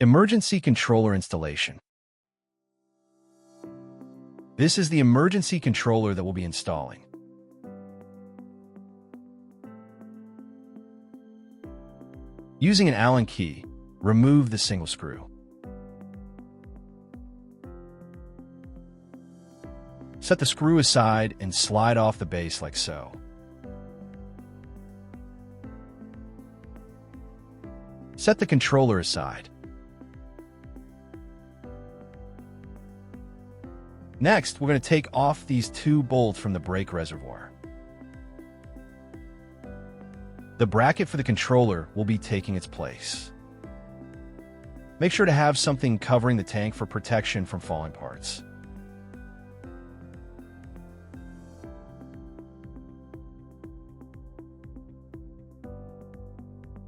Emergency controller installation. This is the emergency controller that we'll be installing. Using an Allen key, remove the single screw. Set the screw aside and slide off the base like so. Set the controller aside. Next, we're going to take off these two bolts from the brake reservoir. The bracket for the controller will be taking its place. Make sure to have something covering the tank for protection from falling parts.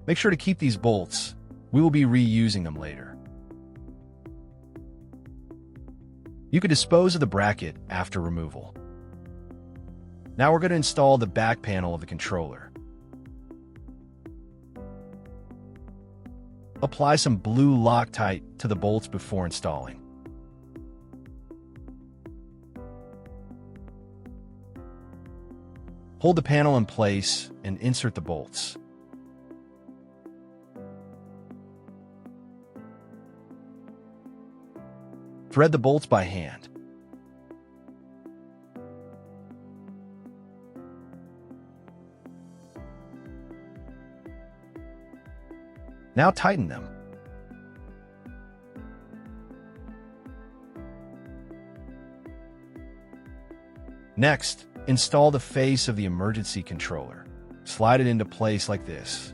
Make sure to keep these bolts. We will be reusing them later. You could dispose of the bracket after removal. Now we're going to install the back panel of the controller. Apply some blue Loctite to the bolts before installing. Hold the panel in place and insert the bolts. Thread the bolts by hand. Now tighten them. Next, install the face of the emergency controller. Slide it into place like this.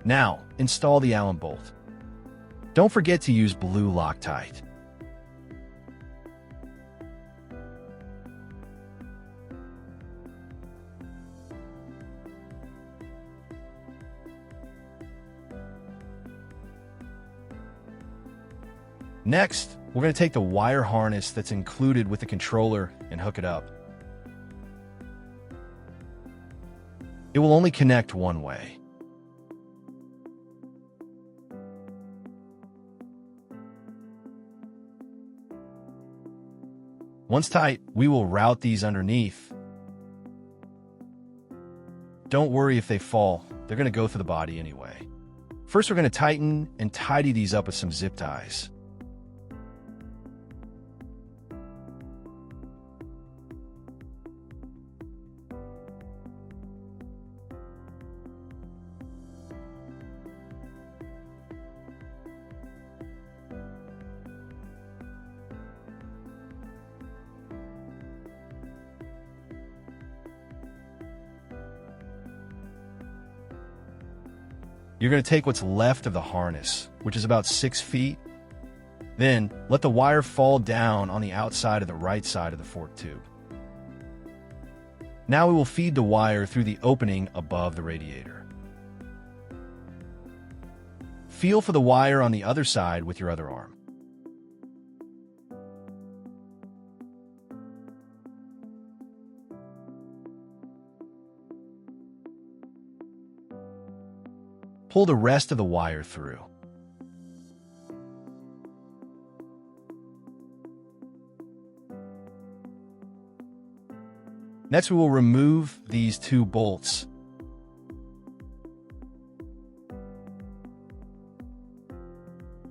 Now, install the Allen bolt. Don't forget to use blue Loctite. Next, we're going to take the wire harness that's included with the controller and hook it up. It will only connect one way. Once tight, we will route these underneath. Don't worry if they fall, they're going to go through the body anyway. First, we're going to tighten and tidy these up with some zip ties. You're going to take what's left of the harness, which is about 6 feet. Then, let the wire fall down on the outside of the right side of the fork tube. Now we will feed the wire through the opening above the radiator. Feel for the wire on the other side with your other arm. Pull the rest of the wire through. Next, we will remove these two bolts.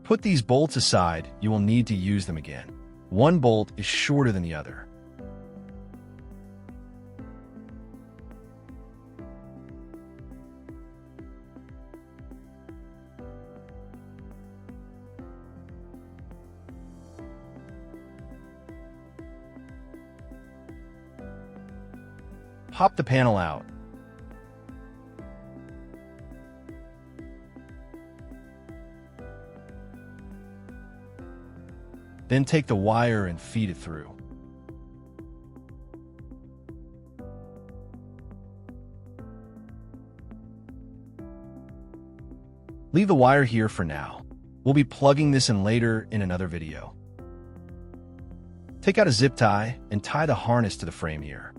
Put these bolts aside, you will need to use them again. One bolt is shorter than the other. Pop the panel out. Then take the wire and feed it through. Leave the wire here for now. We'll be plugging this in later in another video. Take out a zip tie and tie the harness to the frame here.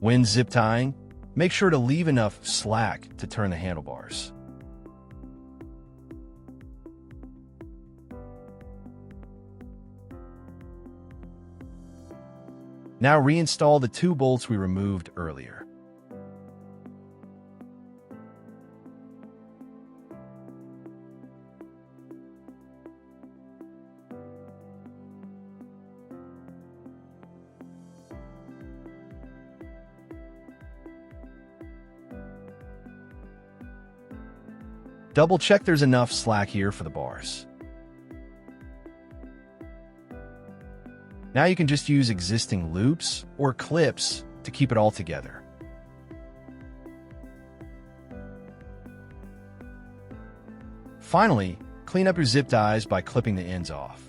When zip tying, Make sure to leave enough slack to turn the handlebars. Now reinstall the 2 bolts we removed earlier. Double check there's enough slack here for the bars. Now you can just use existing loops or clips to keep it all together. Finally, clean up your zip ties by clipping the ends off.